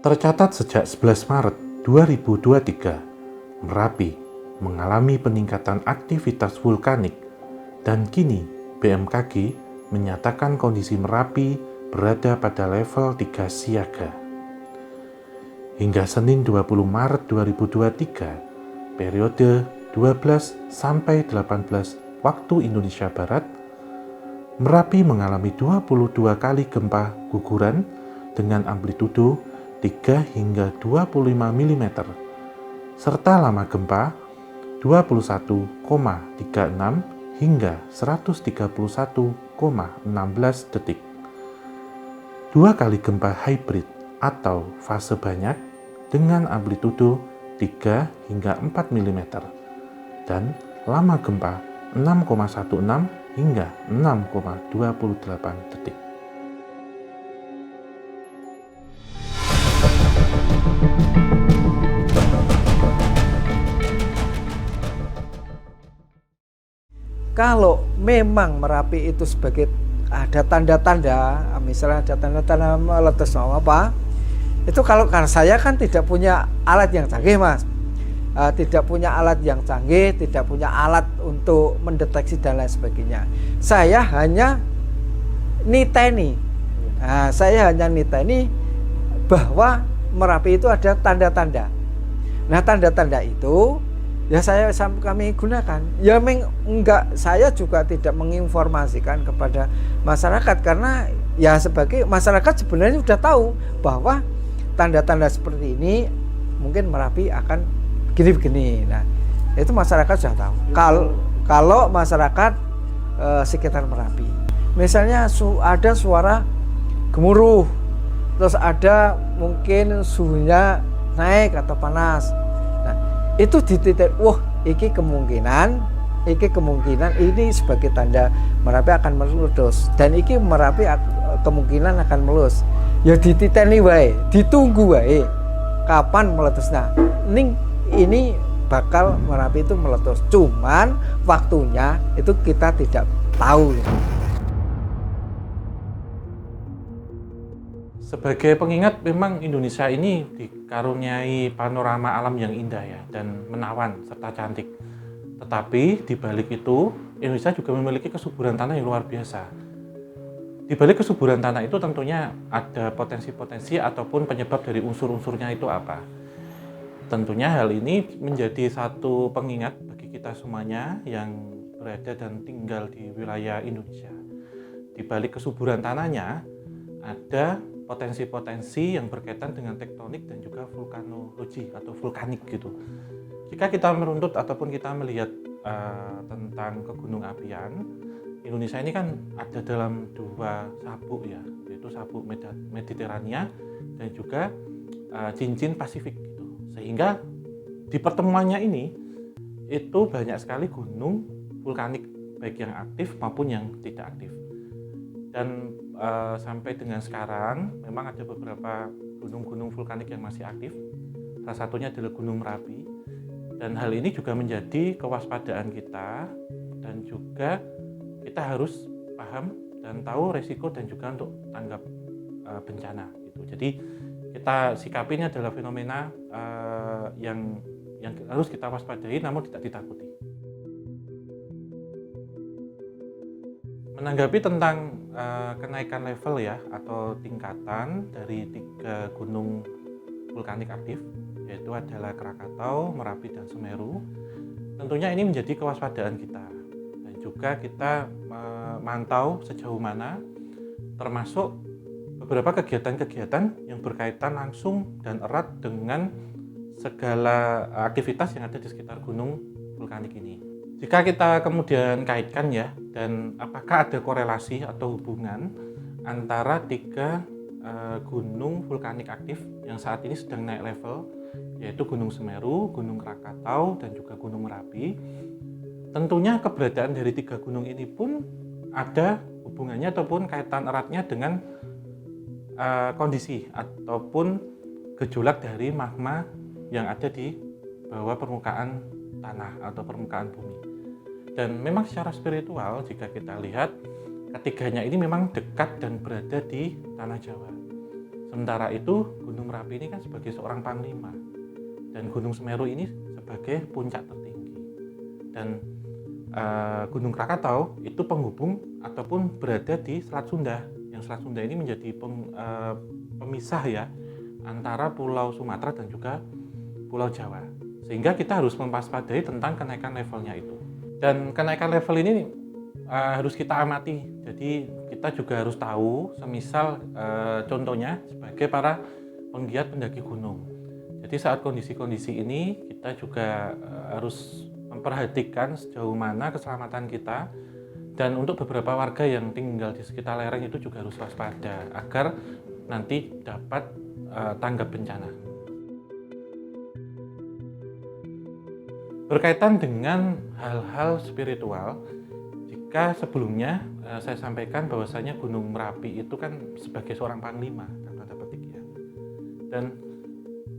Tercatat sejak 11 Maret 2023, Merapi mengalami peningkatan aktivitas vulkanik dan kini BMKG menyatakan kondisi Merapi berada pada level 3 siaga. Hingga Senin 20 Maret 2023, periode 12 sampai 18 waktu Indonesia Barat, Merapi mengalami 22 kali gempa guguran dengan amplitudo 3 hingga 25 mm, serta lama gempa 21,36 hingga 131,16 detik. 2 kali gempa hybrid atau fase banyak dengan amplitudo 3 hingga 4 mm dan lama gempa 6,16 hingga 6,28 detik. Kalau memang Merapi itu sebagai ada tanda-tanda, misalnya ada tanda-tanda meletus apa, itu kalau saya kan tidak punya alat yang canggih, Mas. Tidak punya alat yang canggih, tidak punya alat untuk mendeteksi dan lain sebagainya. Saya hanya niteni. Saya hanya niteni bahwa Merapi itu ada tanda-tanda. Nah, tanda-tanda itu ya kami gunakan. Ya enggak, saya juga tidak menginformasikan kepada masyarakat karena ya sebagai masyarakat sebenarnya sudah tahu bahwa tanda-tanda seperti ini mungkin Merapi akan begini-begini. Nah, itu masyarakat sudah tahu. Kalau masyarakat sekitar Merapi, misalnya ada suara gemuruh, terus ada mungkin suhunya naik atau panas. Nah, itu dititik, iki kemungkinan ini sebagai tanda Merapi akan meletus dan iki Merapi kemungkinan akan meletus. Ya dititeni wae, ditunggu wae kapan meletusnya. Ini bakal Merapi itu meletus. Cuman waktunya itu kita tidak tahu. Sebagai pengingat, memang Indonesia ini dikaruniai panorama alam yang indah ya, dan menawan serta cantik. Tetapi di balik itu, Indonesia juga memiliki kesuburan tanah yang luar biasa. Di balik kesuburan tanah itu tentunya ada potensi-potensi ataupun penyebab dari unsur-unsurnya itu apa. Tentunya hal ini menjadi satu pengingat bagi kita semuanya yang berada dan tinggal di wilayah Indonesia. Di balik kesuburan tanahnya, ada potensi-potensi yang berkaitan dengan tektonik dan juga vulkanologi atau vulkanik gitu. Jika kita meruntut ataupun kita melihat tentang kegunung apian, Indonesia ini kan ada dalam dua sabuk ya, yaitu sabuk Mediterania dan juga cincin Pasifik gitu. Sehingga di pertemuannya ini itu banyak sekali gunung vulkanik baik yang aktif maupun yang tidak aktif. Dan sampai dengan sekarang memang ada beberapa gunung-gunung vulkanik yang masih aktif. Salah satunya adalah Gunung Merapi. Dan hal ini juga menjadi kewaspadaan kita dan juga kita harus paham dan tahu resiko dan juga untuk tanggap bencana gitu. Jadi kita sikapinya adalah fenomena yang harus kita waspadai namun tidak ditakuti. Menanggapi tentang kenaikan level ya atau tingkatan dari 3 gunung vulkanik aktif, yaitu adalah Krakatau, Merapi, dan Semeru, tentunya ini menjadi kewaspadaan kita dan juga kita memantau sejauh mana termasuk beberapa kegiatan-kegiatan yang berkaitan langsung dan erat dengan segala aktivitas yang ada di sekitar gunung vulkanik ini. Jika kita kemudian kaitkan ya, dan apakah ada korelasi atau hubungan antara 3 gunung vulkanik aktif yang saat ini sedang naik level, yaitu Gunung Semeru, Gunung Krakatau, dan juga Gunung Merapi. Tentunya keberadaan dari 3 gunung ini pun ada hubungannya ataupun kaitan eratnya dengan kondisi ataupun gejolak dari magma yang ada di bawah permukaan tanah atau permukaan bumi. Dan memang secara spiritual jika kita lihat ketiganya ini memang dekat dan berada di tanah Jawa. Sementara itu Gunung Merapi ini kan sebagai seorang panglima dan Gunung Semeru ini sebagai puncak tertinggi. Dan Gunung Krakatau itu penghubung ataupun berada di Selat Sunda. Yang Selat Sunda ini menjadi pemisah ya antara Pulau Sumatera dan juga Pulau Jawa. Sehingga kita harus mewaspadai tentang kenaikan levelnya itu. Dan kenaikan level ini harus kita amati. Jadi kita juga harus tahu, semisal contohnya sebagai para penggiat pendaki gunung. Jadi saat kondisi-kondisi ini kita juga harus memperhatikan sejauh mana keselamatan kita, dan untuk beberapa warga yang tinggal di sekitar lereng itu juga harus waspada agar nanti dapat tanggap bencana. Berkaitan dengan hal-hal spiritual, jika sebelumnya saya sampaikan bahwasanya Gunung Merapi itu kan sebagai seorang panglima, tanda petik ya. Dan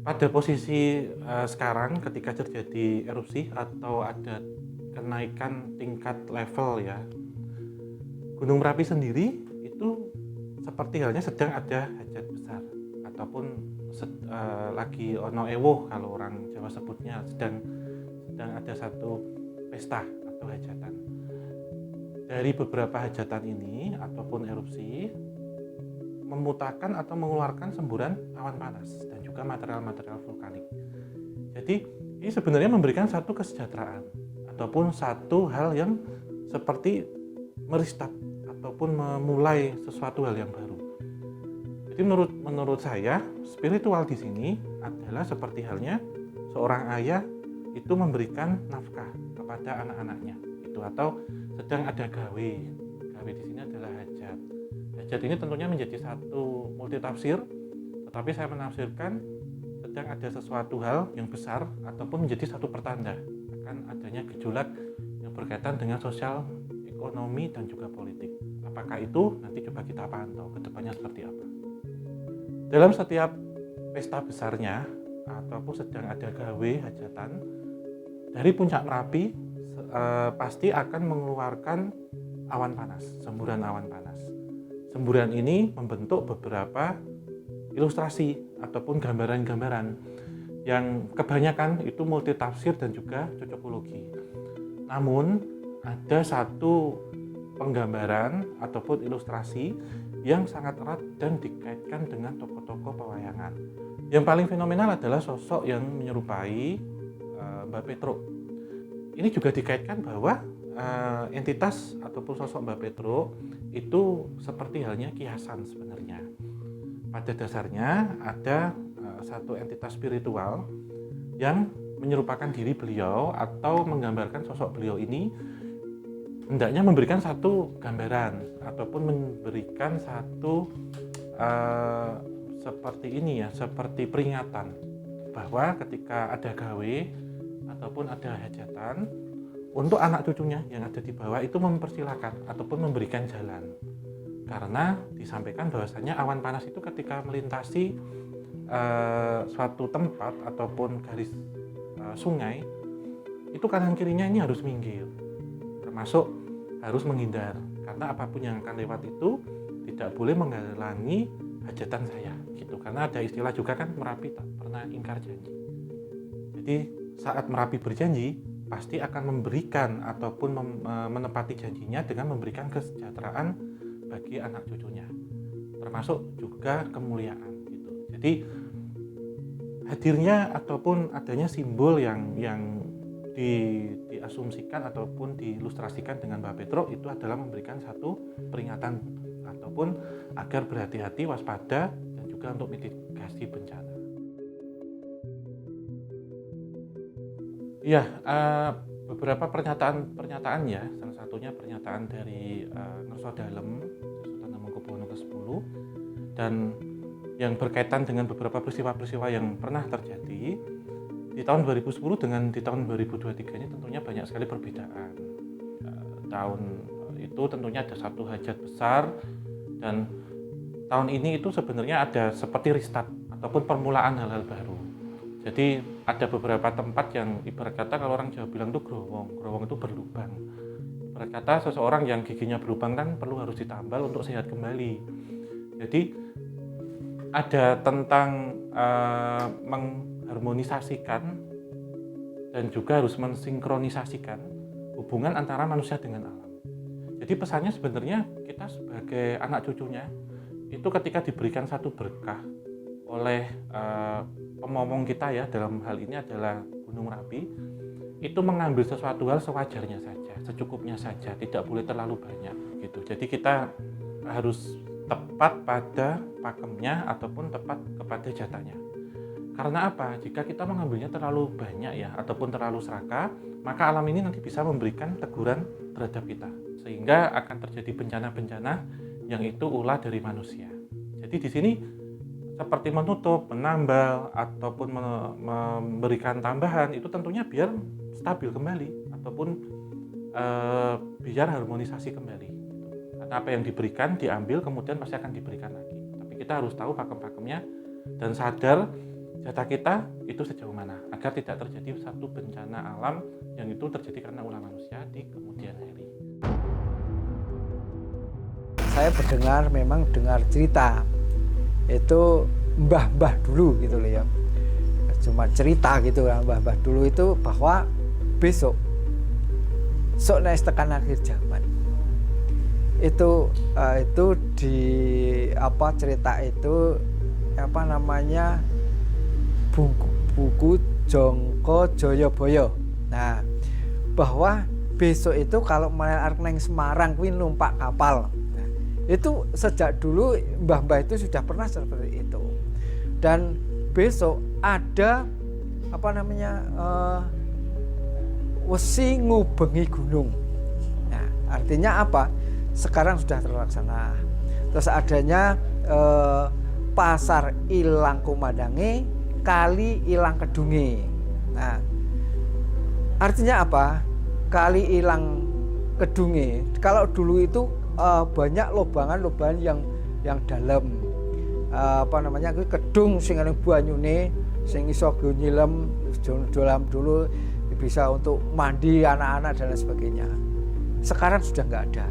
pada posisi sekarang ketika terjadi erupsi atau ada kenaikan tingkat level ya, Gunung Merapi sendiri itu seperti halnya sedang ada hajat besar ataupun lagi ono ewo kalau orang Jawa sebutnya, sedang ada satu pesta atau hajatan. Dari beberapa hajatan ini ataupun erupsi memutakan atau mengeluarkan semburan awan panas dan juga material-material vulkanik. Jadi ini sebenarnya memberikan satu kesejahteraan ataupun satu hal yang seperti merestart ataupun memulai sesuatu hal yang baru. Jadi menurut saya spiritual di sini adalah seperti halnya seorang ayah itu memberikan nafkah kepada anak-anaknya itu, atau sedang ada gawe di sini adalah hajat. Hajat ini tentunya menjadi satu multitafsir, tetapi saya menafsirkan sedang ada sesuatu hal yang besar ataupun menjadi satu pertanda akan adanya gejolak yang berkaitan dengan sosial, ekonomi, dan juga politik. Apakah itu? Nanti coba kita pantau ke depannya seperti apa. Dalam setiap pesta besarnya ataupun sedang ada gawe hajatan, dari puncak Merapi pasti akan mengeluarkan awan panas, semburan awan panas. Semburan ini membentuk beberapa ilustrasi ataupun gambaran-gambaran yang kebanyakan itu multitafsir dan juga cocokologi. Namun ada satu penggambaran ataupun ilustrasi yang sangat erat dan dikaitkan dengan tokoh-tokoh pewayangan. Yang paling fenomenal adalah sosok yang menyerupai Mbak Petro. Ini juga dikaitkan bahwa entitas ataupun sosok Mbak Petro itu seperti halnya kiasan sebenarnya. Pada dasarnya ada satu entitas spiritual yang menyerupakan diri beliau atau menggambarkan sosok beliau ini, hendaknya memberikan satu gambaran ataupun memberikan satu seperti ini ya, seperti peringatan bahwa ketika ada gawe ataupun ada hajatan, untuk anak cucunya yang ada di bawah itu mempersilahkan ataupun memberikan jalan. Karena disampaikan bahwasanya awan panas itu ketika melintasi suatu tempat ataupun garis sungai, itu kanan kirinya ini harus minggir, termasuk harus menghindar, karena apapun yang akan lewat itu tidak boleh menghalangi hajatan saya gitu. Karena ada istilah juga kan, Merapi tak pernah ingkar janji. Jadi saat Merapi berjanji pasti akan memberikan ataupun menepati janjinya dengan memberikan kesejahteraan bagi anak cucunya, termasuk juga kemuliaan gitu. Jadi hadirnya ataupun adanya simbol yang diasumsikan ataupun diilustrasikan dengan Mbak Petro itu adalah memberikan satu peringatan ataupun agar berhati-hati, waspada, dan juga untuk mitigasi bencana. Ya, beberapa pernyataan ya, salah satunya pernyataan dari Nurso Dalem, Sultan Hamengkubuwono ke-10, dan yang berkaitan dengan beberapa peristiwa-peristiwa yang pernah terjadi di tahun 2010 dengan di tahun 2023 ini tentunya banyak sekali perbedaan. Tahun itu tentunya ada satu hajat besar, dan tahun ini itu sebenarnya ada seperti restart ataupun permulaan hal-hal baru. Jadi ada beberapa tempat yang ibarat kata kalau orang Jawa bilang itu growong itu berlubang. Ibarat kata seseorang yang giginya berlubang kan perlu harus ditambal untuk sehat kembali. Jadi ada tentang mengharmonisasikan dan juga harus mensinkronisasikan hubungan antara manusia dengan alam. Jadi pesannya sebenarnya kita sebagai anak cucunya itu ketika diberikan satu berkah oleh pemomong kita ya, dalam hal ini adalah Gunung Merapi, itu mengambil sesuatu hal sewajarnya saja, secukupnya saja, tidak boleh terlalu banyak gitu. Jadi kita harus tepat pada pakemnya ataupun tepat kepada jatahnya. Karena apa? Jika kita mengambilnya terlalu banyak ya ataupun terlalu serakah, maka alam ini nanti bisa memberikan teguran terhadap kita, sehingga akan terjadi bencana-bencana yang itu ulah dari manusia. Jadi di sini seperti menutup, menambal ataupun memberikan tambahan itu tentunya biar stabil kembali ataupun biar harmonisasi kembali. Karena apa yang diberikan diambil kemudian pasti akan diberikan lagi. Tapi kita harus tahu pakem-pakemnya dan sadar jatah kita itu sejauh mana agar tidak terjadi satu bencana alam yang itu terjadi karena ulah manusia di kemudian hari. Saya memang dengar cerita itu mbah-mbah dulu gitu loh ya, cuma cerita gitu lah, mbah-mbah dulu itu bahwa besok naik tekan akhir zaman itu di cerita itu buku Jongko Joyoboyo. Nah, bahwa besok itu kalau arep nang Semarang kuwi numpak kapal. Nah, itu sejak dulu mbah-mbah itu sudah pernah seperti itu. Dan besok ada wesi ngubengi gunung. Nah, artinya apa? Sekarang sudah terlaksana. Terus adanya pasar ilang kumandange, kali ilang kedunge. Nah, artinya apa? Kali ilang kedunge. Kalau dulu itu banyak lobangan-lobangan yang dalam. Kedung sing ana banyune, sing iso go nyilem, dolam dulu bisa untuk mandi anak-anak dan lain sebagainya. Sekarang sudah nggak ada.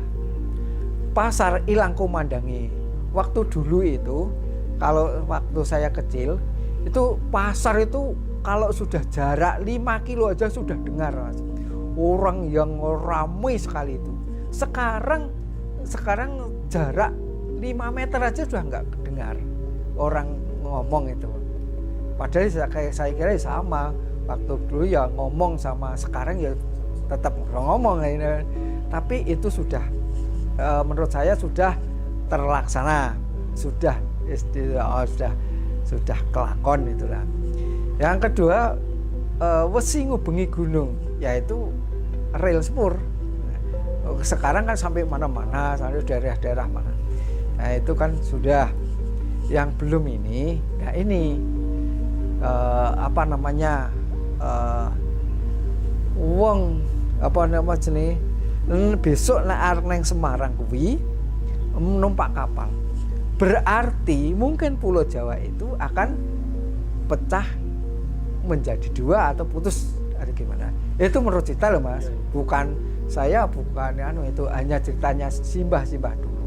Pasar ilang kumandangi. Waktu dulu itu, kalau waktu saya kecil, itu pasar itu kalau sudah jarak 5 kilo aja sudah dengar, Mas. Orang yang ramai sekali itu. Sekarang jarak 5 meter aja sudah nggak dengar orang ngomong itu. Padahal saya kira sama. Waktu dulu ya ngomong sama sekarang ya tetap ngomong ini. Tapi itu sudah menurut saya sudah terlaksana, sudah kelakon itulah. Yang kedua, wesi ngubengi gunung, yaitu rel sepur. Sekarang kan sampai mana-mana, sampai daerah-daerah mana. Nah, itu kan sudah. Yang belum ini, ya ini besok nek arep nang Semarang kuwi numpak kapal. Berarti mungkin Pulau Jawa itu akan pecah menjadi 2 atau putus ada gimana. Itu menurut cerita loh, Mas. Bukan itu hanya ceritanya simbah-simbah dulu.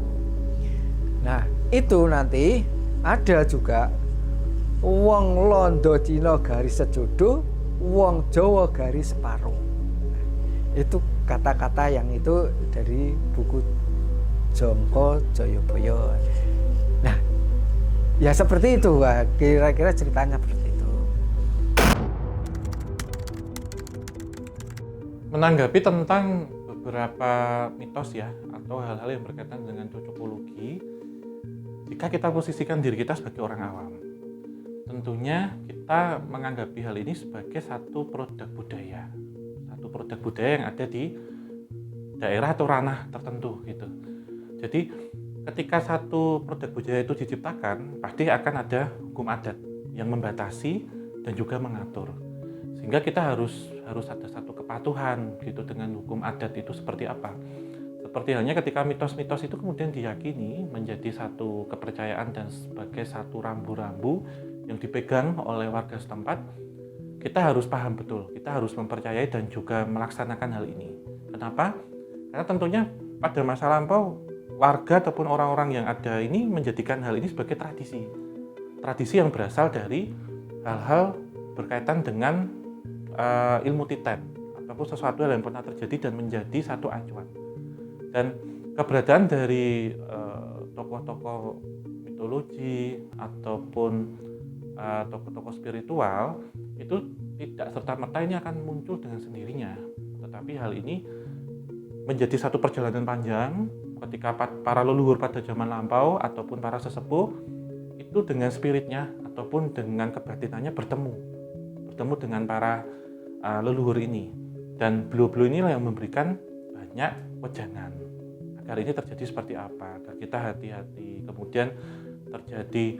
Nah, itu nanti ada juga wong Londo Cina garis sejodo, wong Jawa garis separuh. Nah, itu kata-kata yang itu dari buku Jongko Joyoboyo. Nah, ya seperti itu, kira-kira ceritanya seperti itu. Menanggapi tentang beberapa mitos ya atau hal-hal yang berkaitan dengan cocokologi, jika kita posisikan diri kita sebagai orang awam, tentunya kita menganggapi hal ini sebagai satu produk budaya yang ada di daerah atau ranah tertentu gitu. Jadi ketika satu produk budaya itu diciptakan, pasti akan ada hukum adat yang membatasi dan juga mengatur. Sehingga kita harus ada satu kepatuhan gitu dengan hukum adat itu seperti apa. Seperti halnya ketika mitos-mitos itu kemudian diyakini menjadi satu kepercayaan dan sebagai satu rambu-rambu yang dipegang oleh warga setempat, kita harus paham betul, kita harus mempercayai dan juga melaksanakan hal ini. Kenapa? Karena tentunya pada masa lampau warga ataupun orang-orang yang ada ini menjadikan hal ini sebagai tradisi. tradisi yang berasal dari hal-hal berkaitan dengan ilmu titen ataupun sesuatu yang pernah terjadi dan menjadi satu acuan. Dan keberadaan dari tokoh-tokoh mitologi ataupun tokoh-tokoh spiritual itu tidak serta-merta ini akan muncul dengan sendirinya, tetapi hal ini menjadi satu perjalanan panjang ketika para leluhur pada zaman lampau ataupun para sesepuh itu dengan spiritnya ataupun dengan kebatinannya bertemu dengan para leluhur ini, dan beliau-beliau inilah yang memberikan banyak wejangan agar ini terjadi seperti apa, agar kita hati-hati, kemudian terjadi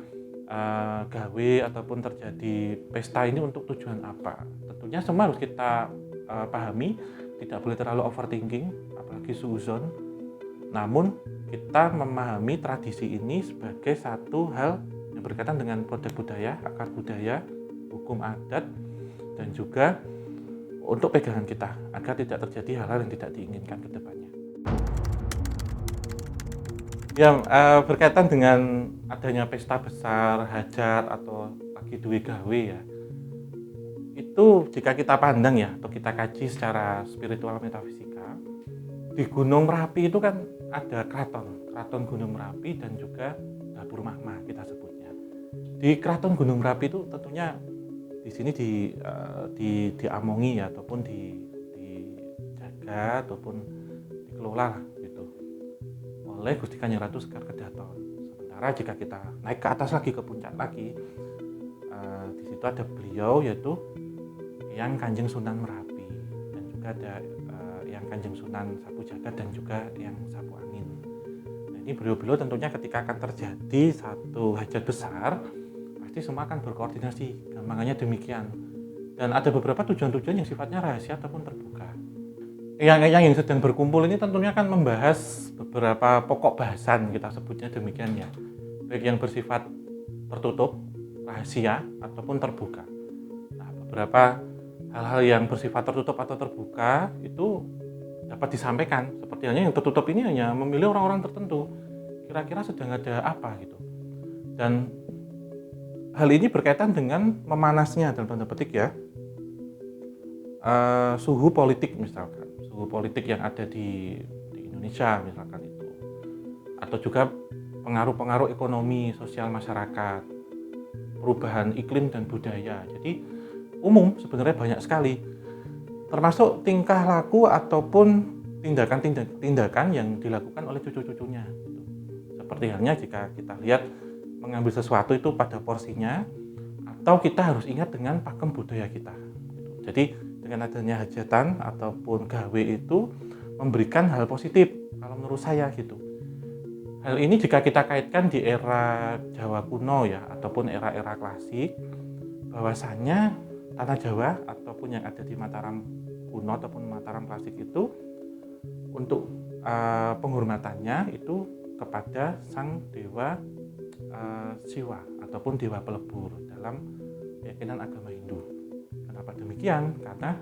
gawe ataupun terjadi pesta ini untuk tujuan apa. Tentunya semua harus kita pahami, tidak boleh terlalu overthinking, apalagi suuzon. Namun kita memahami tradisi ini sebagai satu hal yang berkaitan dengan produk budaya, akar budaya, hukum adat, dan juga untuk pegangan kita agar tidak terjadi hal-hal yang tidak diinginkan ke depannya. Yang berkaitan dengan adanya pesta besar, hajat, atau lagi duwe gawe ya, itu jika kita pandang ya atau kita kaji secara spiritual metafisika, di Gunung Merapi itu kan ada keraton Gunung Merapi dan juga dapur magma kita sebutnya. Di keraton Gunung Merapi itu tentunya di sini diamongi ya, ataupun dijaga ataupun dikelola gitu oleh Gusti Kanjeng Ratu Sekar Kedaton. Sementara jika kita naik ke atas lagi, ke puncak lagi, di situ ada beliau yaitu Yang Kanjeng Sunan Merapi, dan juga ada Yang Kanjeng Sunan Sapu Jagat dan juga Yang Sapu Angin. Nah, ini beliau-beliau tentunya ketika akan terjadi satu hajat besar, pasti semua akan berkoordinasi, gampangannya demikian. Dan ada beberapa tujuan-tujuan yang sifatnya rahasia ataupun terbuka. Yang sedang berkumpul ini tentunya akan membahas beberapa pokok bahasan, kita sebutnya demikian ya, baik yang bersifat tertutup, rahasia, ataupun terbuka. Nah, beberapa hal-hal yang bersifat tertutup atau terbuka itu dapat disampaikan, seperti halnya yang tertutup ini hanya memilih orang-orang tertentu, kira-kira sedang ada apa gitu. Dan hal ini berkaitan dengan memanasnya dalam tanda petik ya, suhu politik misalkan, suhu politik yang ada di Indonesia misalkan itu, atau juga pengaruh-pengaruh ekonomi sosial masyarakat, perubahan iklim dan budaya. Jadi umum sebenarnya banyak sekali, termasuk tingkah laku ataupun tindakan yang dilakukan oleh cucu-cucunya gitu. Seperti halnya jika kita lihat mengambil sesuatu itu pada porsinya, atau kita harus ingat dengan pakem budaya kita gitu. Jadi dengan adanya hajatan ataupun gawe itu memberikan hal positif kalau menurut saya gitu. Hal ini jika kita kaitkan di era Jawa kuno ya, ataupun era-era klasik, bahwasanya tanah Jawa ataupun yang ada di Mataram kuno ataupun Mataram klasik itu untuk penghormatannya itu kepada sang dewa Siwa ataupun dewa pelebur dalam keyakinan agama Hindu. Kenapa demikian? Karena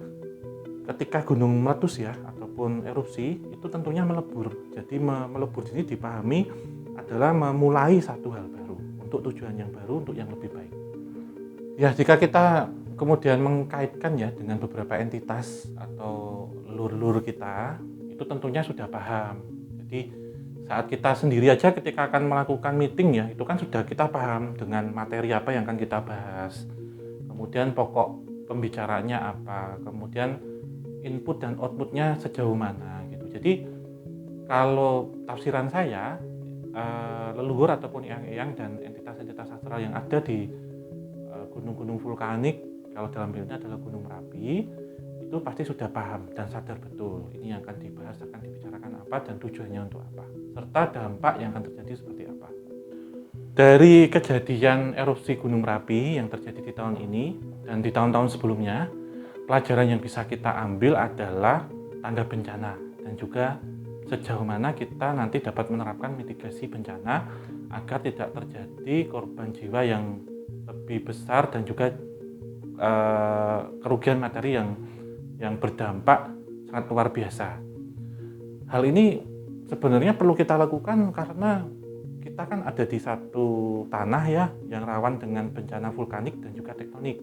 ketika gunung meletus ya ataupun erupsi itu tentunya melebur. Jadi melebur ini dipahami adalah memulai satu hal baru untuk tujuan yang baru, untuk yang lebih baik. Ya, jika kita kemudian mengkaitkan ya dengan beberapa entitas atau leluhur kita, itu tentunya sudah paham. Jadi saat kita sendiri aja ketika akan melakukan meeting ya, itu kan sudah kita paham dengan materi apa yang akan kita bahas. Kemudian pokok pembicaraannya apa, kemudian input dan outputnya sejauh mana gitu. Jadi kalau tafsiran saya, leluhur ataupun eyang-eyang dan entitas-entitas astral yang ada di gunung-gunung vulkanik, kalau dalam hal ini adalah Gunung Merapi, itu pasti sudah paham dan sadar betul ini yang akan dibahas, akan dibicarakan apa dan tujuannya untuk apa, serta dampak yang akan terjadi seperti apa. Dari kejadian erupsi Gunung Merapi yang terjadi di tahun ini dan di tahun-tahun sebelumnya, pelajaran yang bisa kita ambil adalah tanda bencana dan juga sejauh mana kita nanti dapat menerapkan mitigasi bencana agar tidak terjadi korban jiwa yang lebih besar dan juga kerugian materi yang berdampak sangat luar biasa. Hal ini sebenarnya perlu kita lakukan karena kita kita kan ada di satu tanah ya yang rawan dengan bencana vulkanik dan juga tektonik.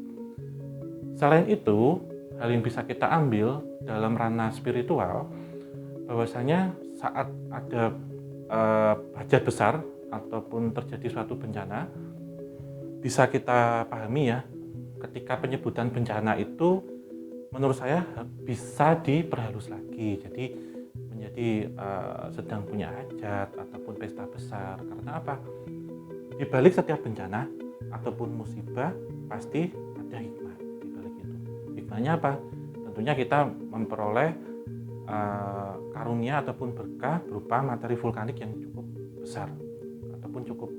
Selain itu, hal yang bisa kita ambil dalam ranah spiritual, bahwasanya saat ada hajat besar ataupun terjadi suatu bencana, bisa kita pahami ya, ketika penyebutan bencana itu menurut saya bisa diperhalus lagi. Jadi menjadi sedang punya hajat ataupun pesta besar. Karena apa? Di balik setiap bencana ataupun musibah pasti ada hikmah di balik itu. Hikmahnya apa? Tentunya kita memperoleh karunia ataupun berkah berupa materi vulkanik yang cukup besar ataupun cukup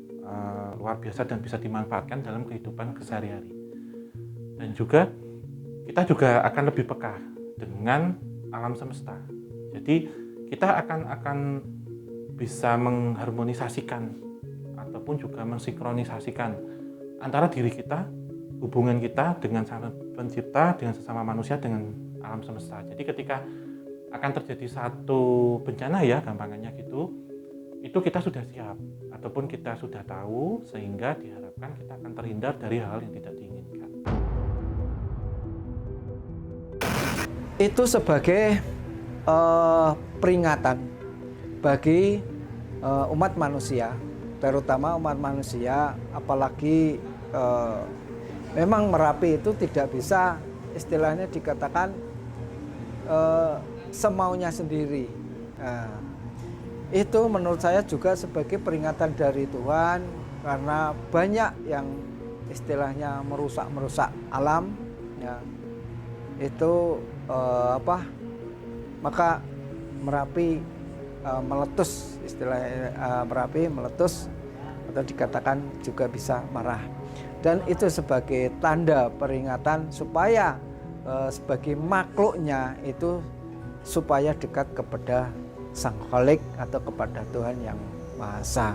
luar biasa dan bisa dimanfaatkan dalam kehidupan kesehari-hari. Dan juga kita juga akan lebih peka dengan alam semesta. Jadi kita akan bisa mengharmonisasikan ataupun juga mensinkronisasikan antara diri kita, hubungan kita dengan Sang Pencipta, dengan sesama manusia, dengan alam semesta. Jadi ketika akan terjadi satu bencana ya, gampangannya gitu, itu kita sudah siap ataupun kita sudah tahu, sehingga diharapkan kita akan terhindar dari hal yang tidak diinginkan. Itu sebagai peringatan bagi umat manusia, terutama umat manusia, apalagi memang Merapi itu tidak bisa istilahnya dikatakan semaunya sendiri. Nah, itu menurut saya juga sebagai peringatan dari Tuhan, karena banyak yang istilahnya merusak alam ya. Itu maka Merapi meletus, istilahnya Merapi meletus atau dikatakan juga bisa marah. Dan itu sebagai tanda peringatan supaya sebagai makhluknya itu supaya dekat kepada Sang Khalik atau kepada Tuhan Yang Maha Esa.